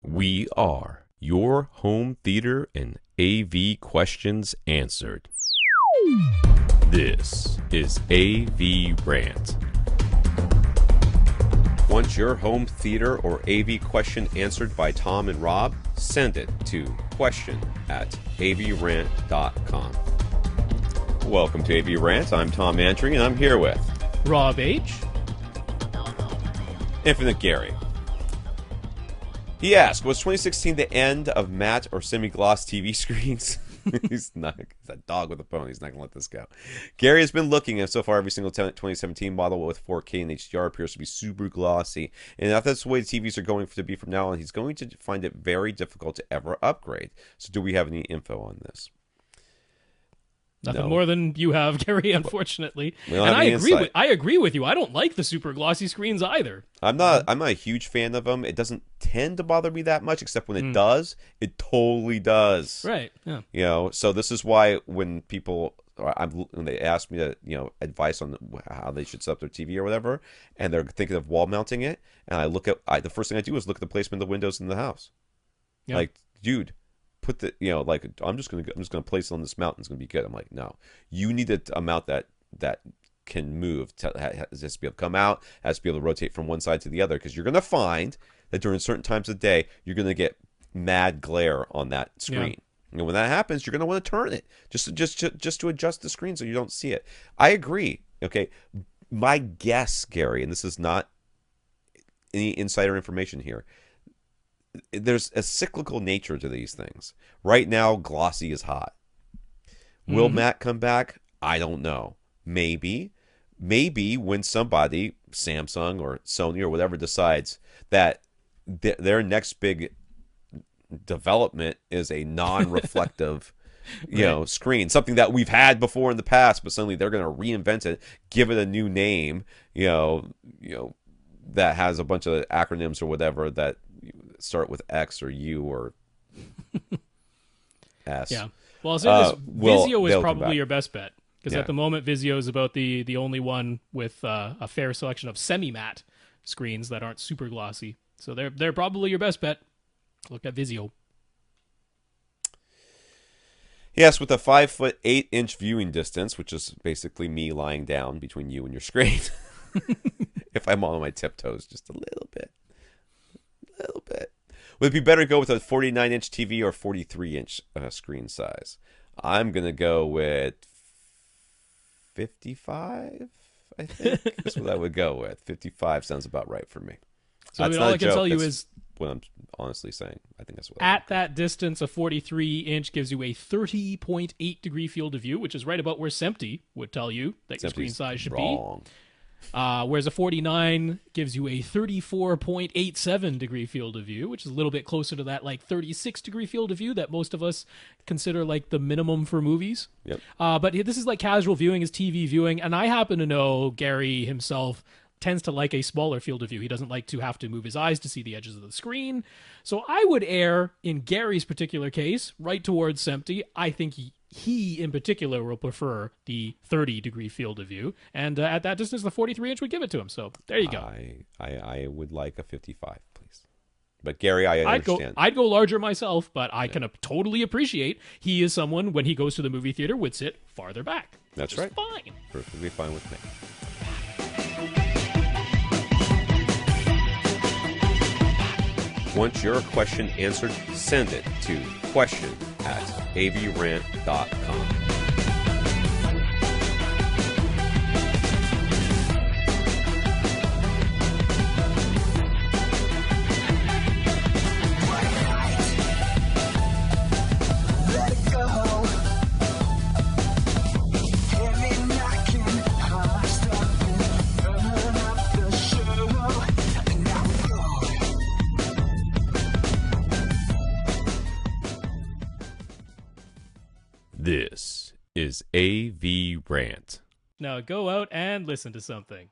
We are your home theater and AV questions answered. This is AVRant. Want your home theater or AV question answered by Tom and Rob? Send it to question@avrant.com. Welcome to AVRant. I'm Tom Andry, and I'm here with Rob H. Infinite Gary. He asked, was 2016 the end of matte or semi-gloss TV screens? He's a dog with a bone. He's not going to let this go. Gary has been looking, and so far every single 2017 model with 4K and HDR appears to be super glossy. And if that's the way the TVs are going to be from now on, he's going to find it very difficult to ever upgrade. So do we have any info on this? Nothing more than you have, Gary, unfortunately. And I agree with you. I don't like the super glossy screens either. I'm not a huge fan of them. It doesn't tend to bother me that much, except when it does. It totally does. Right. Yeah. So this is why when people when they ask me to, advice on how they should set up their TV or whatever, and they're thinking of wall mounting it, and the first thing I do is look at the placement of the windows in the house. Yep. Like, dude, put the I'm just gonna place it on this mount and it's gonna be good. I'm like, no, you need a mount that can move, has to be able to come out, has to be able to rotate from one side to the other, because you're gonna find that during certain times of the day you're gonna get mad glare on that screen. Yeah. And when that happens, you're gonna want to turn it just to adjust the screen so you don't see it. I agree. Okay, my guess, Gary, and this is not any insider information here, there's a cyclical nature to these things. Right now, glossy is hot. Will matte come back? I don't know. Maybe when somebody, Samsung or Sony or whatever, decides that their next big development is a non-reflective right, screen, something that we've had before in the past, but suddenly they're going to reinvent it, give it a new name, that has a bunch of acronyms or whatever that start with X or U or S. Yeah. Well, I'll say this: Vizio is probably your best bet, because at the moment Vizio is about the only one with a fair selection of semi-matte screens that aren't super glossy. So they're probably your best bet. Look at Vizio. Yes, with a 5'8" viewing distance, which is basically me lying down between you and your screen. If I'm on my tiptoes just a little bit. Would it be better to go with a 49-inch TV or 43-inch screen size? I'm going to go with 55, I think. That's what I would go with. 55 sounds about right for me. So all I can tell you is what I'm honestly saying. I think that's what at that distance, a 43-inch gives you a 30.8 degree field of view, which is right about where SMPTE would tell you that your screen size should be. Whereas a 49 gives you a 34.87 degree field of view, which is a little bit closer to that 36 degree field of view that most of us consider like the minimum for movies. Yep. But this is like casual viewing is TV viewing, and I happen to know Gary himself tends to like a smaller field of view. He doesn't like to have to move his eyes to see the edges of the screen. So I would err, in Gary's particular case, right towards SMPTE. I think he in particular will prefer the 30 degree field of view, and at that distance the 43-inch would give it to him. So there you go. I would like a 55, please. But Gary, I understand. I'd go larger myself, but I can totally appreciate he is someone, when he goes to the movie theater, would sit farther back. That's right. Fine. Perfectly fine with me. Want your question answered? Send it to question@avrant.com. This is AVRant. Now go out and listen to something.